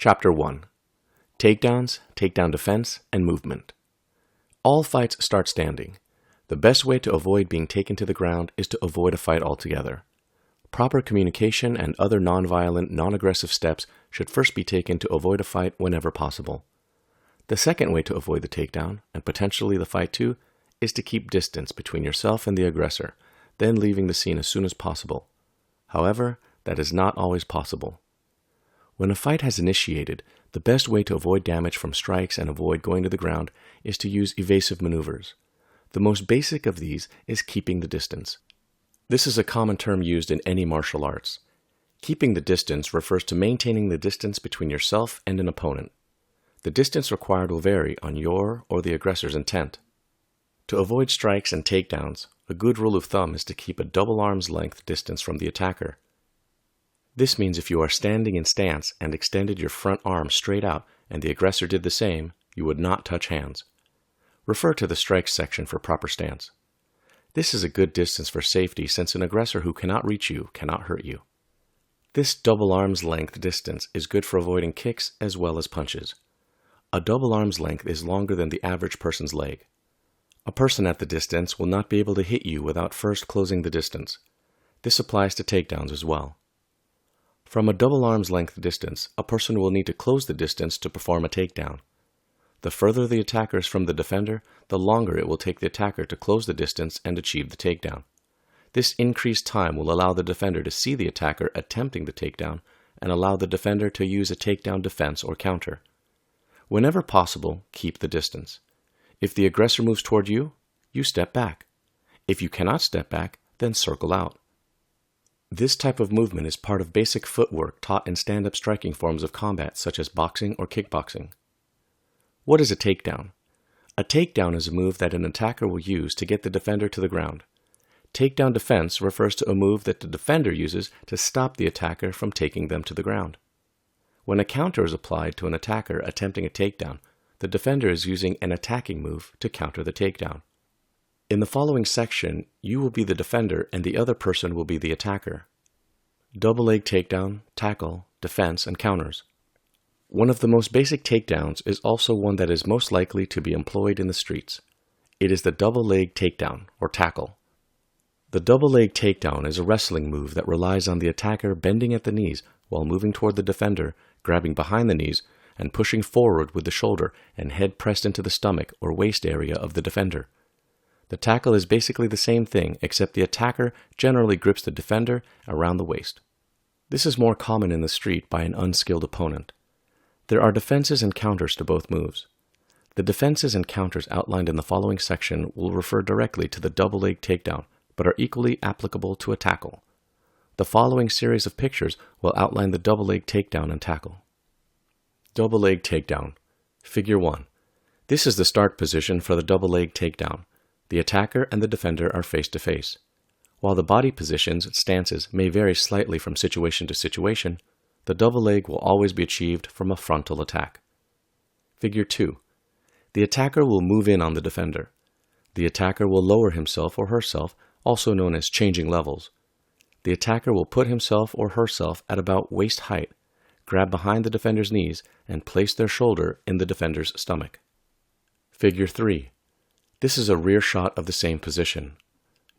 Chapter 1. Takedowns, takedown defense, and movement. All fights start standing. The best way to avoid being taken to the ground is to avoid a fight altogether. Proper communication and other non-violent, non-aggressive steps should first be taken to avoid a fight whenever possible. The second way to avoid the takedown, and potentially the fight too, is to keep distance between yourself and the aggressor, then leaving the scene as soon as possible. However, that is not always possible. When a fight has initiated, the best way to avoid damage from strikes and avoid going to the ground is to use evasive maneuvers. The most basic of these is keeping the distance. This is a common term used in any martial arts. Keeping the distance refers to maintaining the distance between yourself and an opponent. The distance required will vary on your or the aggressor's intent. To avoid strikes and takedowns, a good rule of thumb is to keep a double arm's length distance from the attacker. This means if you are standing in stance and extended your front arm straight out and the aggressor did the same, you would not touch hands. Refer to the strikes section for proper stance. This is a good distance for safety since an aggressor who cannot reach you cannot hurt you. This double arm's length distance is good for avoiding kicks as well as punches. A double arm's length is longer than the average person's leg. A person at the distance will not be able to hit you without first closing the distance. This applies to takedowns as well. From a double arm's length distance, a person will need to close the distance to perform a takedown. The further the attacker is from the defender, the longer it will take the attacker to close the distance and achieve the takedown. This increased time will allow the defender to see the attacker attempting the takedown and allow the defender to use a takedown defense or counter. Whenever possible, keep the distance. If the aggressor moves toward you, you step back. If you cannot step back, then circle out. This type of movement is part of basic footwork taught in stand-up striking forms of combat such as boxing or kickboxing. What is a takedown? A takedown is a move that an attacker will use to get the defender to the ground. Takedown defense refers to a move that the defender uses to stop the attacker from taking them to the ground. When a counter is applied to an attacker attempting a takedown, the defender is using an attacking move to counter the takedown. In the following section, you will be the defender and the other person will be the attacker. Double leg takedown, tackle, defense, and counters. One of the most basic takedowns is also one that is most likely to be employed in the streets. It is the double leg takedown, or tackle. The double leg takedown is a wrestling move that relies on the attacker bending at the knees while moving toward the defender, grabbing behind the knees, and pushing forward with the shoulder and head pressed into the stomach or waist area of the defender. The tackle is basically the same thing, except the attacker generally grips the defender around the waist. This is more common in the street by an unskilled opponent. There are defenses and counters to both moves. The defenses and counters outlined in the following section will refer directly to the double leg takedown, but are equally applicable to a tackle. The following series of pictures will outline the double leg takedown and tackle. Double leg takedown. Figure 1. This is the start position for the double leg takedown. The attacker and the defender are face to face. While the body positions and stances may vary slightly from situation to situation, the double leg will always be achieved from a frontal attack. Figure 2. The attacker will move in on the defender. The attacker will lower himself or herself, also known as changing levels. The attacker will put himself or herself at about waist height, grab behind the defender's knees, and place their shoulder in the defender's stomach. Figure 3. This is a rear shot of the same position.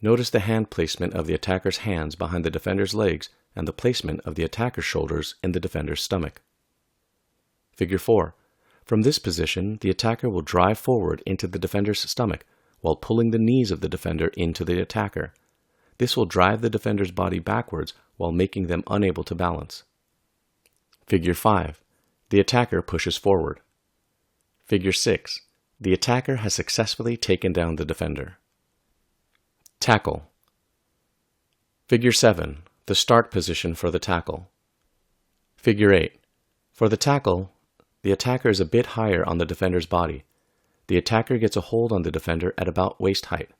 Notice the hand placement of the attacker's hands behind the defender's legs and the placement of the attacker's shoulders in the defender's stomach. Figure 4. From this position, the attacker will drive forward into the defender's stomach while pulling the knees of the defender into the attacker. This will drive the defender's body backwards while making them unable to balance. Figure 5. The attacker pushes forward. Figure 6. The attacker has successfully taken down the defender. Tackle. Figure 7. The start position for the tackle. Figure 8. For the tackle, the attacker is a bit higher on the defender's body. The attacker gets a hold on the defender at about waist height.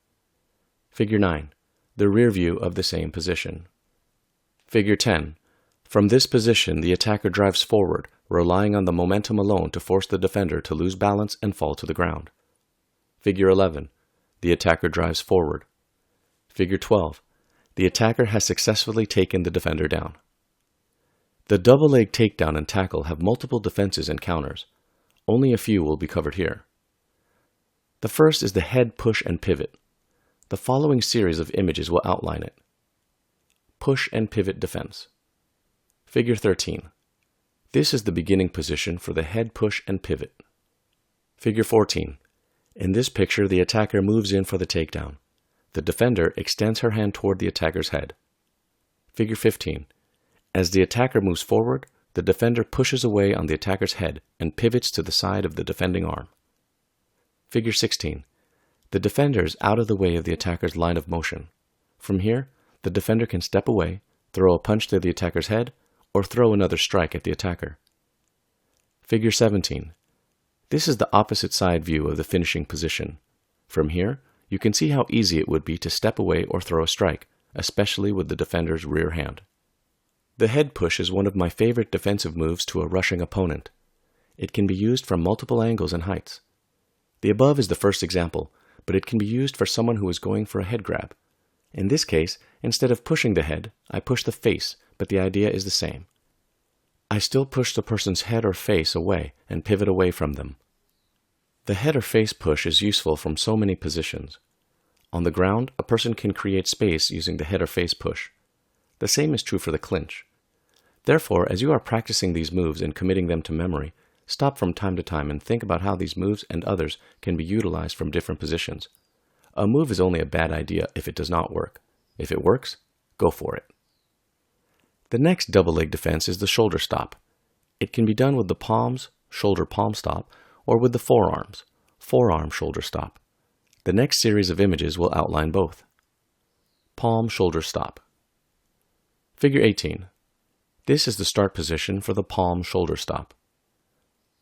Figure 9. The rear view of the same position. Figure 10. From this position, the attacker drives forward, relying on the momentum alone to force the defender to lose balance and fall to the ground. Figure 11. The attacker drives forward. Figure 12. The attacker has successfully taken the defender down. The double leg takedown and tackle have multiple defenses and counters. Only a few will be covered here. The first is the head push and pivot. The following series of images will outline it. Push and pivot defense. Figure 13. This is the beginning position for the head push and pivot. Figure 14. In this picture, the attacker moves in for the takedown. The defender extends her hand toward the attacker's head. Figure 15. As the attacker moves forward, the defender pushes away on the attacker's head and pivots to the side of the defending arm. Figure 16. The defender is out of the way of the attacker's line of motion. From here, the defender can step away, throw a punch to the attacker's head, or throw another strike at the attacker. Figure 17. This is the opposite side view of the finishing position. From here, you can see how easy it would be to step away or throw a strike, especially with the defender's rear hand. The head push is one of my favorite defensive moves to a rushing opponent. It can be used from multiple angles and heights. The above is the first example, but it can be used for someone who is going for a head grab. In this case, instead of pushing the head, I push the face, but the idea is the same. I still push the person's head or face away and pivot away from them. The head or face push is useful from so many positions. On the ground, a person can create space using the head or face push. The same is true for the clinch. Therefore, as you are practicing these moves and committing them to memory, stop from time to time and think about how these moves and others can be utilized from different positions. A move is only a bad idea if it does not work. If it works, go for it. The next double leg defense is the shoulder stop. It can be done with the palms, shoulder palm stop, or with the forearms, forearm shoulder stop. The next series of images will outline both. Palm shoulder stop. Figure 18. This is the start position for the palm shoulder stop.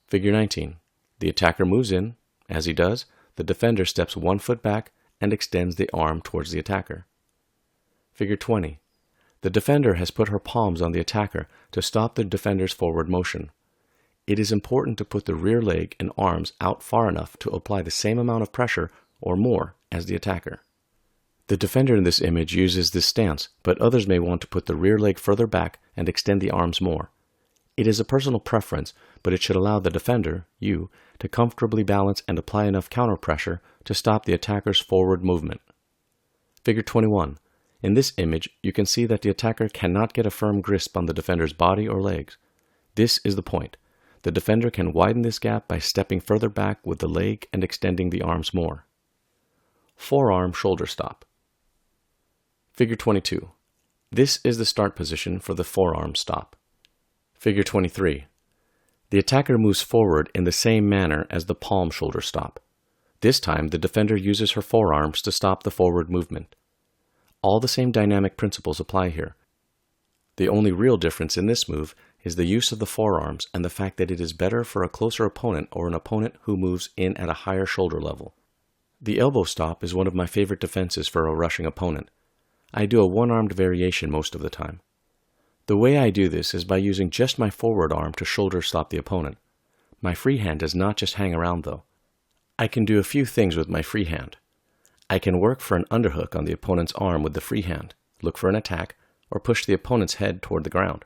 Figure 19. The attacker moves in. As he does, the defender steps 1 foot back and extends the arm towards the attacker. Figure 20. The defender has put her palms on the attacker to stop the defender's forward motion. It is important to put the rear leg and arms out far enough to apply the same amount of pressure or more as the attacker. The defender in this image uses this stance, but others may want to put the rear leg further back and extend the arms more. It is a personal preference, but it should allow the defender, you, to comfortably balance and apply enough counter pressure to stop the attacker's forward movement. Figure 21. In this image, you can see that the attacker cannot get a firm grasp on the defender's body or legs. This is the point. The defender can widen this gap by stepping further back with the leg and extending the arms more. Forearm shoulder stop. Figure 22. This is the start position for the forearm stop. Figure 23. The attacker moves forward in the same manner as the palm shoulder stop. This time, the defender uses her forearms to stop the forward movement. All the same dynamic principles apply here. The only real difference in this move is the use of the forearms and the fact that it is better for a closer opponent or an opponent who moves in at a higher shoulder level. The elbow stop is one of my favorite defenses for a rushing opponent. I do a one-armed variation most of the time. The way I do this is by using just my forward arm to shoulder stop the opponent. My free hand does not just hang around though. I can do a few things with my free hand. I can work for an underhook on the opponent's arm with the free hand, look for an attack, or push the opponent's head toward the ground.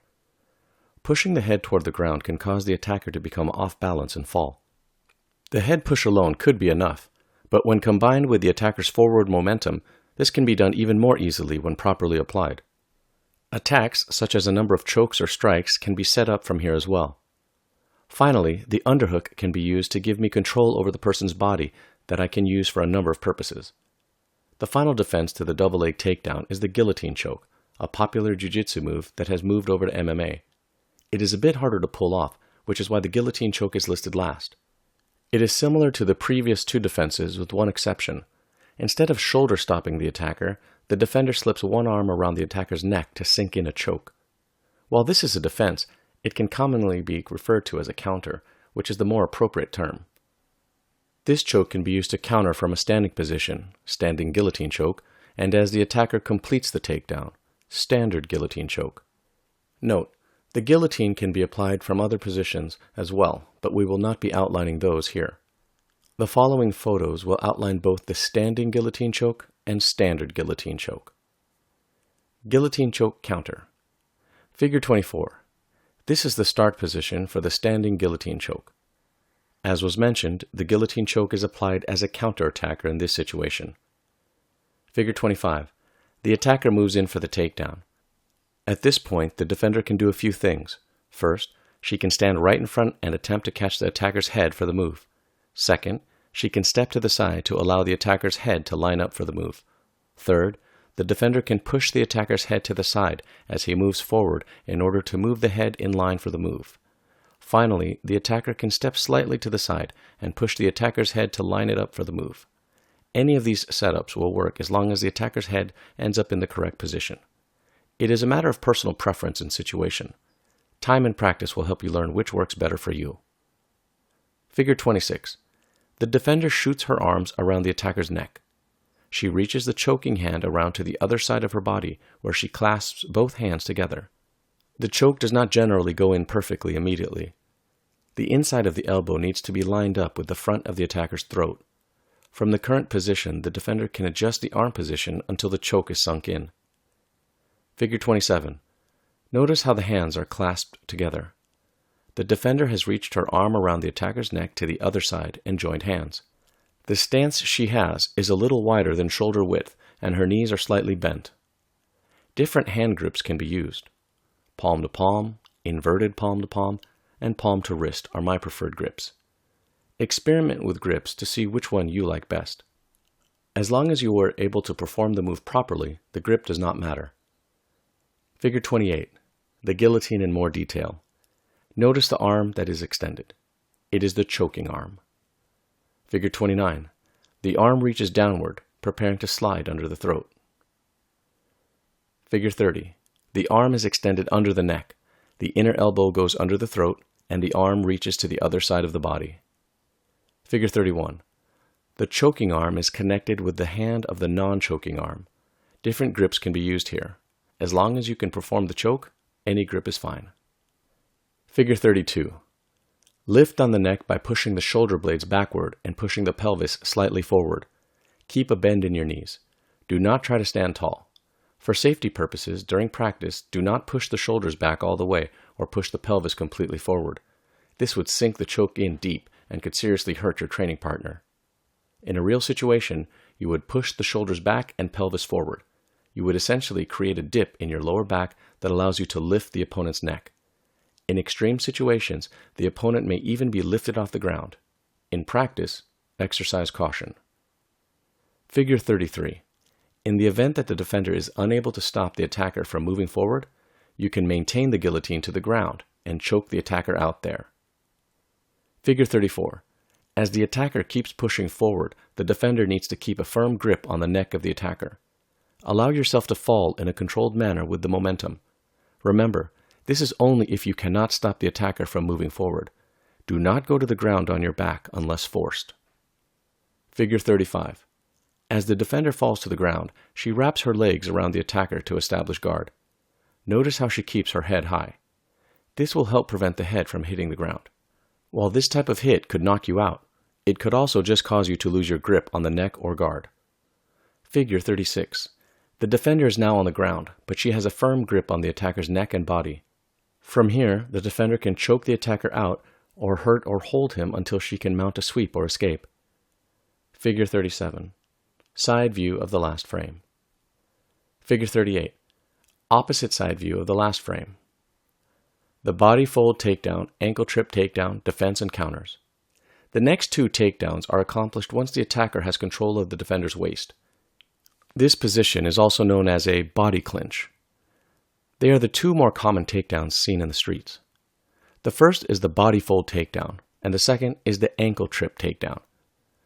Pushing the head toward the ground can cause the attacker to become off balance and fall. The head push alone could be enough, but when combined with the attacker's forward momentum, this can be done even more easily when properly applied. Attacks, such as a number of chokes or strikes, can be set up from here as well. Finally, the underhook can be used to give me control over the person's body that I can use for a number of purposes. The final defense to the double leg takedown is the guillotine choke, a popular Jiu Jitsu move that has moved over to MMA. It is a bit harder to pull off, which is why the guillotine choke is listed last. It is similar to the previous two defenses with one exception. Instead of shoulder stopping the attacker, the defender slips one arm around the attacker's neck to sink in a choke. While this is a defense, it can commonly be referred to as a counter, which is the more appropriate term. This choke can be used to counter from a standing position, standing guillotine choke, and as the attacker completes the takedown, standard guillotine choke. Note, the guillotine can be applied from other positions as well, but we will not be outlining those here. The following photos will outline both the standing guillotine choke and standard guillotine choke. Guillotine choke counter. Figure 24. This is the start position for the standing guillotine choke. As was mentioned, the guillotine choke is applied as a counterattacker in this situation. Figure 25. The attacker moves in for the takedown. At this point, the defender can do a few things. First, she can stand right in front and attempt to catch the attacker's head for the move. Second, she can step to the side to allow the attacker's head to line up for the move. Third, the defender can push the attacker's head to the side as he moves forward in order to move the head in line for the move. Finally, the attacker can step slightly to the side and push the attacker's head to line it up for the move. Any of these setups will work as long as the attacker's head ends up in the correct position. It is a matter of personal preference and situation. Time and practice will help you learn which works better for you. Figure 26. The defender shoots her arms around the attacker's neck. She reaches the choking hand around to the other side of her body where she clasps both hands together. The choke does not generally go in perfectly immediately. The inside of the elbow needs to be lined up with the front of the attacker's throat. From the current position, the defender can adjust the arm position until the choke is sunk in. Figure 27. Notice how the hands are clasped together. The defender has reached her arm around the attacker's neck to the other side and joined hands. The stance she has is a little wider than shoulder width, and her knees are slightly bent. Different hand grips can be used. Palm to palm, inverted palm to palm, and palm to wrist are my preferred grips. Experiment with grips to see which one you like best. As long as you are able to perform the move properly, the grip does not matter. Figure 28. The guillotine in more detail. Notice the arm that is extended. It is the choking arm. Figure 29. The arm reaches downward, preparing to slide under the throat. Figure 30. The arm is extended under the neck. The inner elbow goes under the throat, and the arm reaches to the other side of the body. Figure 31. The choking arm is connected with the hand of the non-choking arm. Different grips can be used here. As long as you can perform the choke, any grip is fine. Figure 32. Lift on the neck by pushing the shoulder blades backward and pushing the pelvis slightly forward. Keep a bend in your knees. Do not try to stand tall. For safety purposes, during practice, do not push the shoulders back all the way or push the pelvis completely forward. This would sink the choke in deep and could seriously hurt your training partner. In a real situation, you would push the shoulders back and pelvis forward. You would essentially create a dip in your lower back that allows you to lift the opponent's neck. In extreme situations, the opponent may even be lifted off the ground. In practice, exercise caution. Figure 33. In the event that the defender is unable to stop the attacker from moving forward, you can maintain the guillotine to the ground and choke the attacker out there. Figure 34. As the attacker keeps pushing forward, the defender needs to keep a firm grip on the neck of the attacker. Allow yourself to fall in a controlled manner with the momentum. Remember, this is only if you cannot stop the attacker from moving forward. Do not go to the ground on your back unless forced. Figure 35. As the defender falls to the ground, she wraps her legs around the attacker to establish guard. Notice how she keeps her head high. This will help prevent the head from hitting the ground. While this type of hit could knock you out, it could also just cause you to lose your grip on the neck or guard. Figure 36. The defender is now on the ground, but she has a firm grip on the attacker's neck and body. From here, the defender can choke the attacker out or hurt or hold him until she can mount a sweep or escape. Figure 37. Side view of the last frame. Figure 38. Opposite side view of the last frame. The body fold takedown, ankle trip takedown, defense and counters. The next two takedowns are accomplished once the attacker has control of the defender's waist. This position is also known as a body clinch. They are the two more common takedowns seen in the streets. The first is the body fold takedown, and the second is the ankle trip takedown.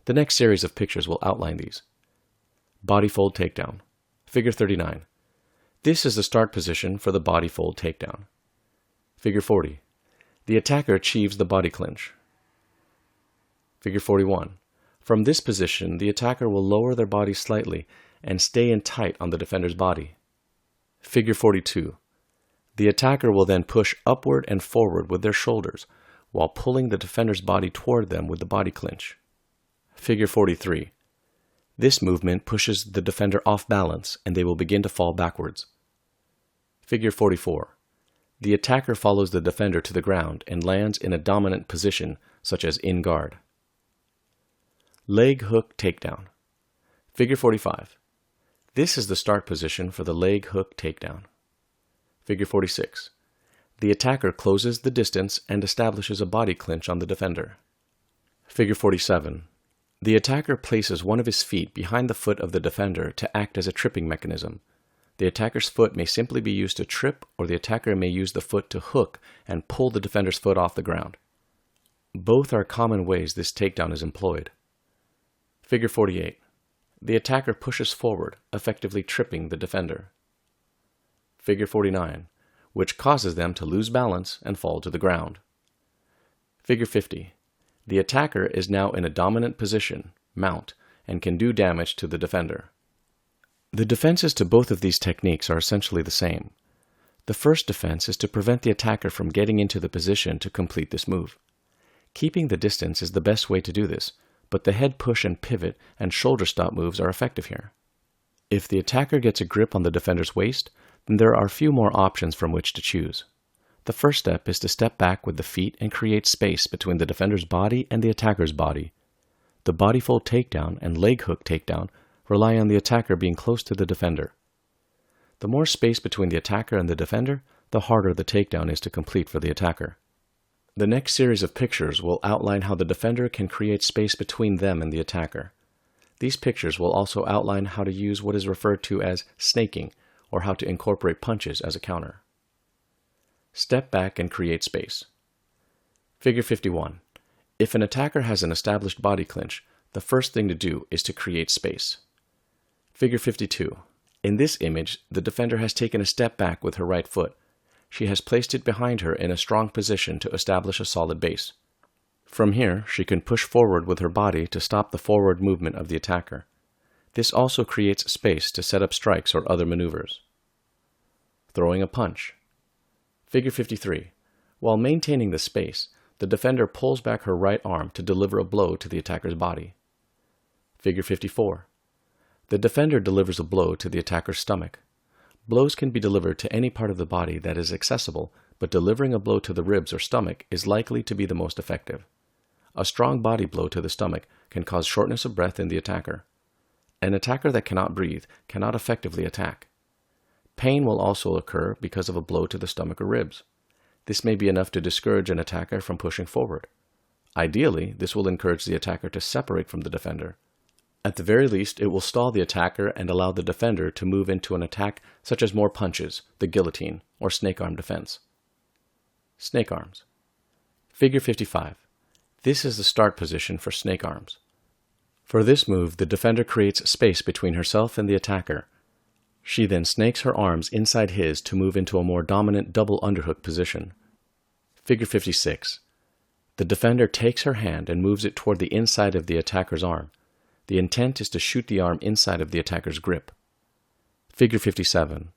The next series of pictures will outline these. Body fold takedown. Figure 39. This is the start position for the body fold takedown. Figure 40. The attacker achieves the body clinch. Figure 41. From this position, the attacker will lower their body slightly and stay in tight on the defender's body. Figure 42. The attacker will then push upward and forward with their shoulders while pulling the defender's body toward them with the body clinch. Figure 43. This movement pushes the defender off balance and they will begin to fall backwards. Figure 44. The attacker follows the defender to the ground and lands in a dominant position, such as in guard. Leg hook takedown. Figure 45. This is the start position for the leg hook takedown. Figure 46. The attacker closes the distance and establishes a body clinch on the defender. Figure 47. The attacker places one of his feet behind the foot of the defender to act as a tripping mechanism. The attacker's foot may simply be used to trip, or the attacker may use the foot to hook and pull the defender's foot off the ground. Both are common ways this takedown is employed. Figure 48. The attacker pushes forward, effectively tripping the defender. Figure 49, which causes them to lose balance and fall to the ground. Figure 50. The attacker is now in a dominant position, mount, and can do damage to the defender. The defenses to both of these techniques are essentially the same. The first defense is to prevent the attacker from getting into the position to complete this move. Keeping the distance is the best way to do this, but the head push and pivot and shoulder stop moves are effective here. If the attacker gets a grip on the defender's waist, then there are a few more options from which to choose. The first step is to step back with the feet and create space between the defender's body and the attacker's body. The body fold takedown and leg hook takedown rely on the attacker being close to the defender. The more space between the attacker and the defender, the harder the takedown is to complete for the attacker. The next series of pictures will outline how the defender can create space between them and the attacker. These pictures will also outline how to use what is referred to as snaking, or how to incorporate punches as a counter. Step back and create space. Figure 51. If an attacker has an established body clinch, the first thing to do is to create space. Figure 52. In this image, the defender has taken a step back with her right foot. She has placed it behind her in a strong position to establish a solid base. From here, she can push forward with her body to stop the forward movement of the attacker. This also creates space to set up strikes or other maneuvers. Throwing a punch. Figure 53. While maintaining the space, the defender pulls back her right arm to deliver a blow to the attacker's body. Figure 54. The defender delivers a blow to the attacker's stomach. Blows can be delivered to any part of the body that is accessible, but delivering a blow to the ribs or stomach is likely to be the most effective. A strong body blow to the stomach can cause shortness of breath in the attacker. An attacker that cannot breathe cannot effectively attack. Pain will also occur because of a blow to the stomach or ribs. This may be enough to discourage an attacker from pushing forward. Ideally, this will encourage the attacker to separate from the defender. At the very least, it will stall the attacker and allow the defender to move into an attack such as more punches, the guillotine, or snake arm defense. Snake arms. Figure 55. This is the start position for snake arms. For this move, the defender creates space between herself and the attacker. She then snakes her arms inside his to move into a more dominant double underhook position. Figure 56. The defender takes her hand and moves it toward the inside of the attacker's arm. The intent is to shoot the arm inside of the attacker's grip. Figure 57.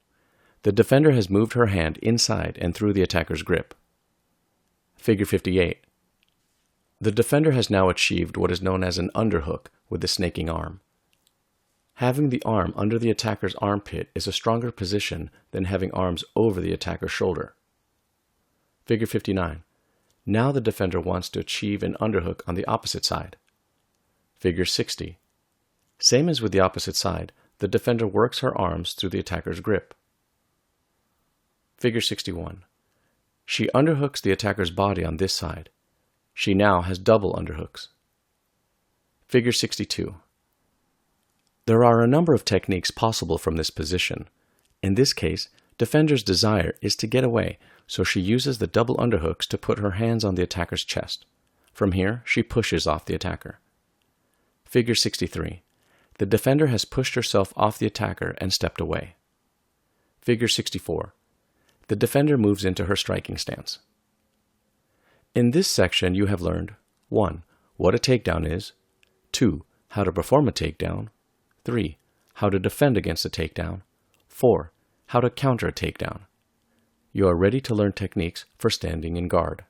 The defender has moved her hand inside and through the attacker's grip. Figure 58. The defender has now achieved what is known as an underhook with the snaking arm. Having the arm under the attacker's armpit is a stronger position than having arms over the attacker's shoulder. Figure 59. Now the defender wants to achieve an underhook on the opposite side. Figure 60. Same as with the opposite side, the defender works her arms through the attacker's grip. Figure 61. She underhooks the attacker's body on this side. She now has double underhooks. Figure 62. There are a number of techniques possible from this position. In this case, defender's desire is to get away, so she uses the double underhooks to put her hands on the attacker's chest. From here, she pushes off the attacker. Figure 63. The defender has pushed herself off the attacker and stepped away. Figure 64. The defender moves into her striking stance. In this section, you have learned 1. What a takedown is, 2. How to perform a takedown, 3. How to defend against a takedown, 4. How to counter a takedown. You are ready to learn techniques for standing in guard.